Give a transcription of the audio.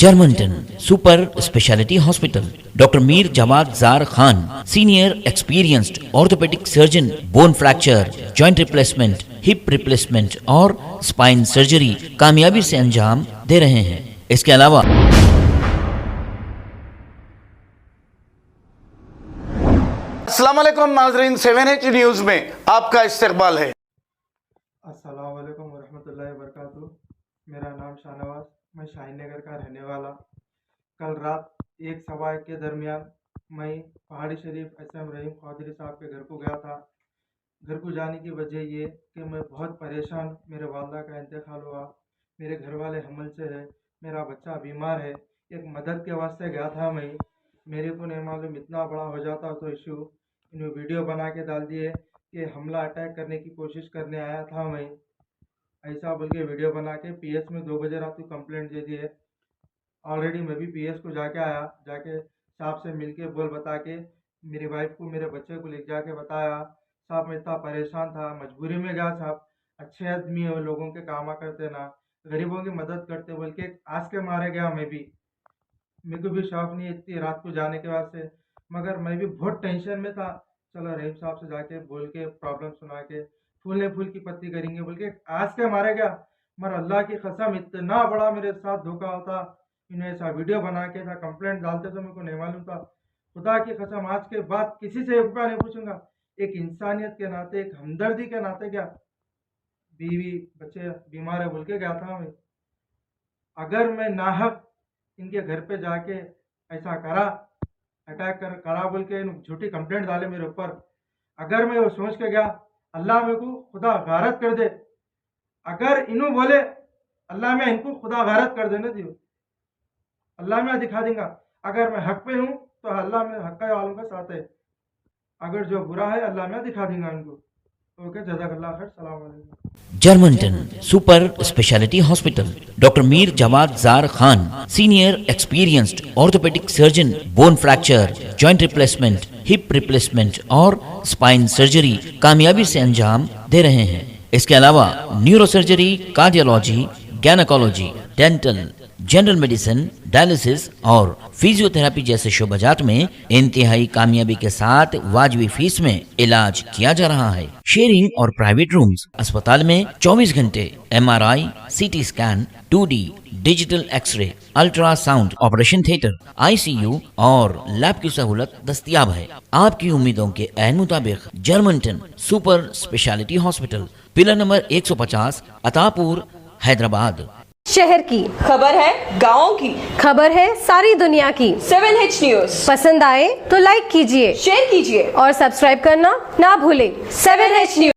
Germanton super speciality hospital, doctor Mir Jawad Jar Khan, senior experienced orthopaedic surgeon, bone fracture, joint replacement, hip replacement और spine surgery कामयाबी से अंजाम दे रहे हैं। इसके अलावा अस्सलाम वालेकुम नाज़रीन, 7H न्यूज़ में आपका इस्तकबाल है। अस्सलाम वालेकुम वरहमतुल्लाहि वबरकातुहू। मेरा नाम शाहनवाज, मैं शाहीन नगर का रहने वाला। कल रात 1-1:15 के दरमियान मैं पहाड़ी शरीफ SM रहीम खौदरी साहब के घर को गया था। घर को जाने की वजह ये कि मैं बहुत परेशान, मेरे वालदा का इंतकाल हुआ, मेरे घर वाले हमल से है, मेरा बच्चा बीमार है। एक मदद के वास्ते गया था मैं, मेरे को नहीं मालूम इतना बड़ा हो जाता तो इशू। इन्हें वीडियो बना के डाल दिए कि हमला अटैक करने की कोशिश करने आया था मैं, ऐसा बोल के वीडियो बना के PS में 2 बजे रात को कंप्लेंट दे दी है। ऑलरेडी मैं भी PS को जाके आया, जाके साहब से मिल के बोल बता के मेरी वाइफ को, मेरे बच्चे को ले जाके बताया। साहब मैं इतना परेशान था, मजबूरी में गया। साहब अच्छे आदमी है, लोगों के काम करते ना, गरीबों की मदद करते बोल के आज के मारे गया। मैं भी, मेरे को भी शौक नहीं है इतनी रात को जाने के वास्ते, मगर मैं भी बहुत टेंशन में था। चलो रहीम साहब से जाके बोल के प्रॉब्लम सुना के फूल ने फूल की पत्ती करेंगे बोल के आज के मारे गया। मगर अल्लाह की कसम इतना बड़ा मेरे साथ धोखा होता, इन्हें ऐसा वीडियो बना के था कंप्लेंट डालते तो मेरे को नहीं मालूम था। खुदा की कसम आज के बाद किसी से 1 रुपया नहीं पूछूंगा। एक इंसानियत के नाते, एक हमदर्दी के नाते गया, बीवी बच्चे बीमार है बोल के गया था मैं। अगर मैं नाहक इनके घर पे जाके ऐसा करा, अटैक करा बोल के झूठी कंप्लेंट डाले मेरे ऊपर, अगर मैं वो सोच के गया अल्लाह मेरे को खुदा गारत कर दे, अगर इन्हों बोले अल्लाह में इनको खुदा गारत कर देने दियो, अल्लाह में दिखा देगा। अगर मैं हक पे हूँ तो अल्लाह में हक वालों का साथ है, अगर जो बुरा है अल्लाह में दिखा देगा इनको। ओके, जज़ाकल्लाह खैर, सलाम अलैकुम। Germanton super speciality hospital, doctor Mir Jawad Jar Khan, senior experienced orthopaedic surgeon, bone fracture, joint replacement, hip replacement और स्पाइन सर्जरी कामयाबी से अंजाम दे रहे हैं। इसके अलावा neuro surgery, cardiology, gynaecology, dental, general medicine, dialysis और फिजियोथेरेपी जैसे शोबाजात में इंतहाई कामयाबी के साथ वाजिबी फीस में इलाज किया जा रहा है। शेयरिंग और प्राइवेट रूम्स, अस्पताल में 24 घंटे MRI, CT scan, 2D digital X ray, ultrasound, operation theatre, ICU और लैब की सहूलत दस्तयाब है। आपकी उम्मीदों के ऐन मुताबिक Germanton super speciality hospital, pillar number 150, Attapur, Hyderabad. शहर की खबर है, गाँव की खबर है, सारी दुनिया की। 7H न्यूज़ पसंद आए तो लाइक कीजिए, शेयर कीजिए और सब्सक्राइब करना ना भूलें। 7H news.